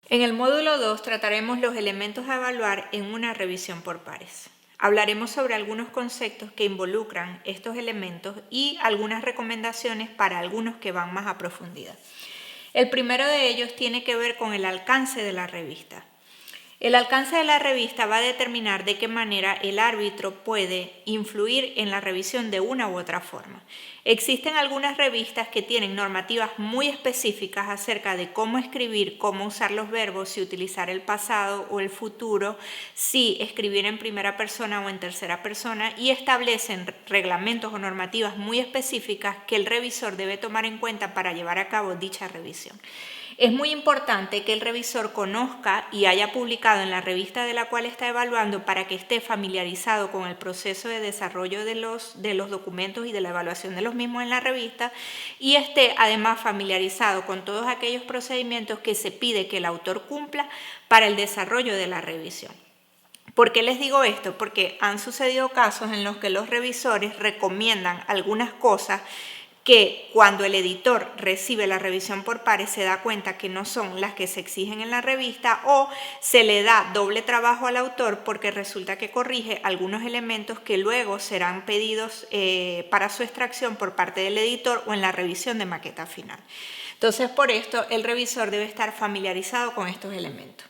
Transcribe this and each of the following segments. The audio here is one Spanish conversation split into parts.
En el módulo 2 trataremos los elementos a evaluar en una revisión por pares. Hablaremos sobre algunos conceptos que involucran estos elementos y algunas recomendaciones para algunos que van más a profundidad. El primero de ellos tiene que ver con el alcance de la revista. El alcance de la revista va a determinar de qué manera el árbitro puede influir en la revisión de una u otra forma. Existen algunas revistas que tienen normativas muy específicas acerca de cómo escribir, cómo usar los verbos, si utilizar el pasado o el futuro, si escribir en primera persona o en tercera persona, y establecen reglamentos o normativas muy específicas que el revisor debe tomar en cuenta para llevar a cabo dicha revisión. Es muy importante que el revisor conozca y haya publicado en la revista de la cual está evaluando para que esté familiarizado con el proceso de desarrollo de los documentos y de la evaluación de los mismos en la revista, y esté además familiarizado con todos aquellos procedimientos que se pide que el autor cumpla para el desarrollo de la revisión. ¿Por qué les digo esto? Porque han sucedido casos en los que los revisores recomiendan algunas cosas que cuando el editor recibe la revisión por pares se da cuenta que no son las que se exigen en la revista, o se le da doble trabajo al autor porque resulta que corrige algunos elementos que luego serán pedidos para su extracción por parte del editor o en la revisión de maqueta final. Entonces, por esto, el revisor debe estar familiarizado con estos elementos.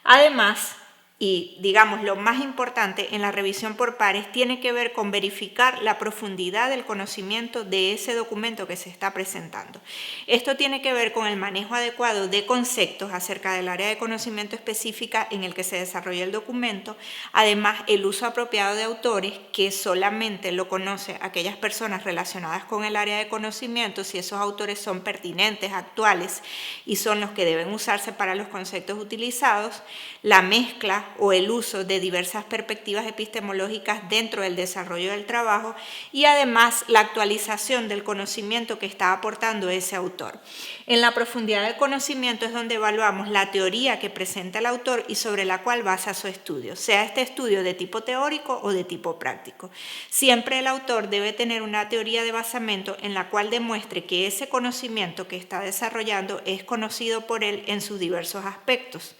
Además, y digamos lo más importante en la revisión por pares, tiene que ver con verificar la profundidad del conocimiento de ese documento que se está presentando. Esto tiene que ver con el manejo adecuado de conceptos acerca del área de conocimiento específica en el que se desarrolla el documento, además el uso apropiado de autores que solamente lo conocen aquellas personas relacionadas con el área de conocimiento, si esos autores son pertinentes, actuales y son los que deben usarse para los conceptos utilizados, la mezcla o el uso de diversas perspectivas epistemológicas dentro del desarrollo del trabajo, y además la actualización del conocimiento que está aportando ese autor. En la profundidad del conocimiento es donde evaluamos la teoría que presenta el autor y sobre la cual basa su estudio, sea este estudio de tipo teórico o de tipo práctico. Siempre el autor debe tener una teoría de basamento en la cual demuestre que ese conocimiento que está desarrollando es conocido por él en sus diversos aspectos.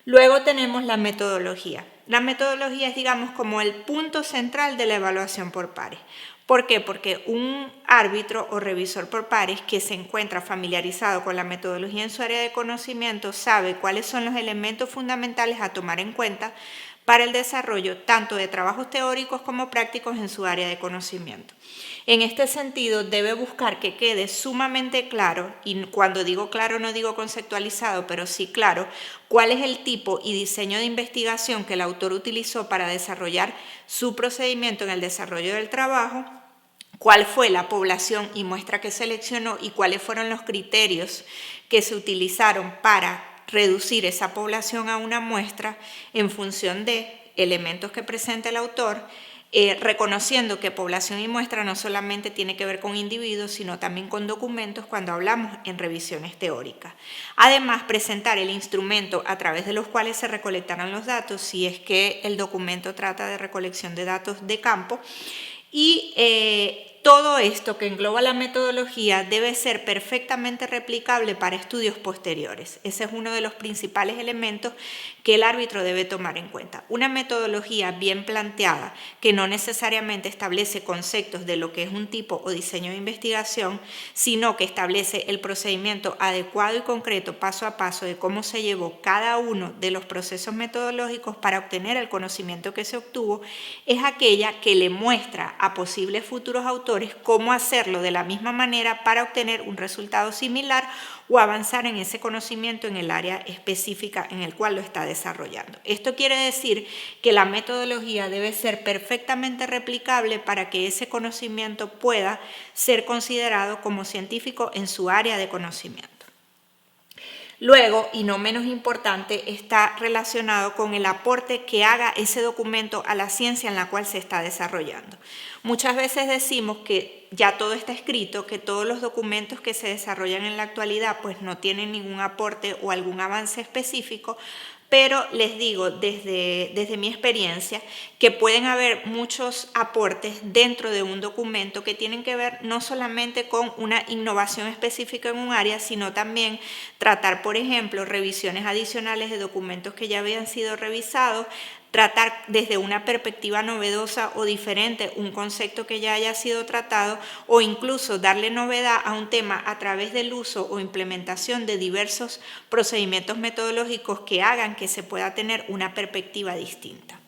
Luego tenemos la metodología. La metodología es, digamos, como el punto central de la evaluación por pares. ¿Por qué? Porque un árbitro o revisor por pares que se encuentra familiarizado con la metodología en su área de conocimiento sabe cuáles son los elementos fundamentales a tomar en cuenta para el desarrollo tanto de trabajos teóricos como prácticos en su área de conocimiento. En este sentido, debe buscar que quede sumamente claro, y cuando digo claro no digo conceptualizado, pero sí claro, cuál es el tipo y diseño de investigación que el autor utilizó para desarrollar su procedimiento en el desarrollo del trabajo, cuál fue la población y muestra que seleccionó y cuáles fueron los criterios que se utilizaron para reducir esa población a una muestra en función de elementos que presenta el autor, reconociendo que población y muestra no solamente tiene que ver con individuos, sino también con documentos cuando hablamos en revisiones teóricas. Además, presentar el instrumento a través de los cuales se recolectarán los datos, si es que el documento trata de recolección de datos de campo, y todo esto que engloba la metodología debe ser perfectamente replicable para estudios posteriores. Ese es uno de los principales elementos que el árbitro debe tomar en cuenta. Una metodología bien planteada, que no necesariamente establece conceptos de lo que es un tipo o diseño de investigación, sino que establece el procedimiento adecuado y concreto, paso a paso, de cómo se llevó cada uno de los procesos metodológicos para obtener el conocimiento que se obtuvo, es aquella que le muestra a posibles futuros autores cómo hacerlo de la misma manera para obtener un resultado similar o avanzar en ese conocimiento en el área específica en el cual lo está desarrollando. Esto quiere decir que la metodología debe ser perfectamente replicable para que ese conocimiento pueda ser considerado como científico en su área de conocimiento. Luego, y no menos importante, está relacionado con el aporte que haga ese documento a la ciencia en la cual se está desarrollando. Muchas veces decimos que ya todo está escrito, que todos los documentos que se desarrollan en la actualidad pues no tienen ningún aporte o algún avance específico, pero les digo desde mi experiencia que pueden haber muchos aportes dentro de un documento que tienen que ver no solamente con una innovación específica en un área, sino también tratar, por ejemplo, revisiones adicionales de documentos que ya habían sido revisados, tratar desde una perspectiva novedosa o diferente un concepto que ya haya sido tratado, o incluso darle novedad a un tema a través del uso o implementación de diversos procedimientos metodológicos que hagan que se pueda tener una perspectiva distinta.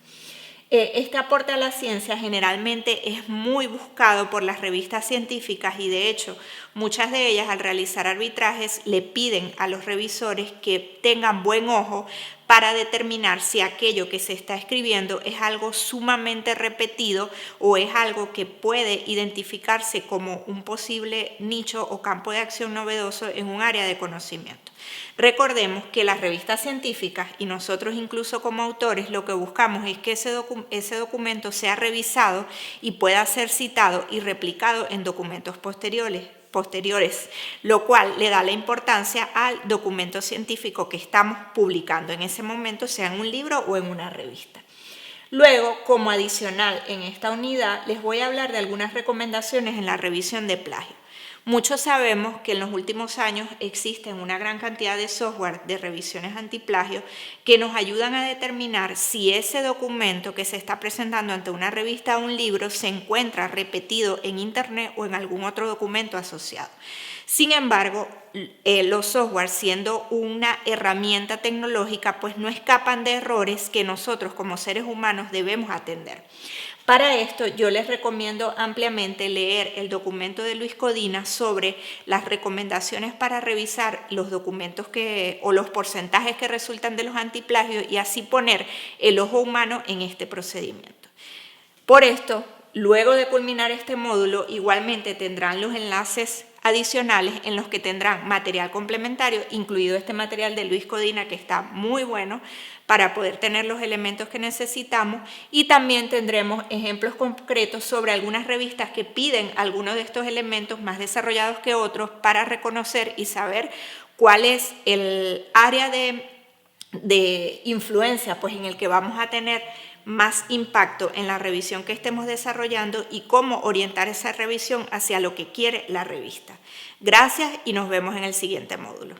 Este aporte a la ciencia generalmente es muy buscado por las revistas científicas y de hecho muchas de ellas al realizar arbitrajes le piden a los revisores que tengan buen ojo para determinar si aquello que se está escribiendo es algo sumamente repetido o es algo que puede identificarse como un posible nicho o campo de acción novedoso en un área de conocimiento. Recordemos que las revistas científicas y nosotros incluso como autores lo que buscamos es que ese documento sea revisado y pueda ser citado y replicado en documentos posteriores, lo cual le da la importancia al documento científico que estamos publicando en ese momento, sea en un libro o en una revista. Luego, como adicional en esta unidad, les voy a hablar de algunas recomendaciones en la revisión de plagio. Muchos sabemos que en los últimos años existen una gran cantidad de software de revisiones antiplagio que nos ayudan a determinar si ese documento que se está presentando ante una revista o un libro se encuentra repetido en Internet o en algún otro documento asociado. Sin embargo, los software, siendo una herramienta tecnológica, pues no escapan de errores que nosotros como seres humanos debemos atender. Para esto yo les recomiendo ampliamente leer el documento de Luis Codina sobre las recomendaciones para revisar los documentos o los porcentajes que resultan de los antiplagios y así poner el ojo humano en este procedimiento. Por esto, luego de culminar este módulo, igualmente tendrán los enlaces adicionales en los que tendrán material complementario, incluido este material de Luis Codina que está muy bueno para poder tener los elementos que necesitamos, y también tendremos ejemplos concretos sobre algunas revistas que piden algunos de estos elementos más desarrollados que otros para reconocer y saber cuál es el área de influencia pues, en el que vamos a tener más impacto en la revisión que estemos desarrollando y cómo orientar esa revisión hacia lo que quiere la revista. Gracias y nos vemos en el siguiente módulo.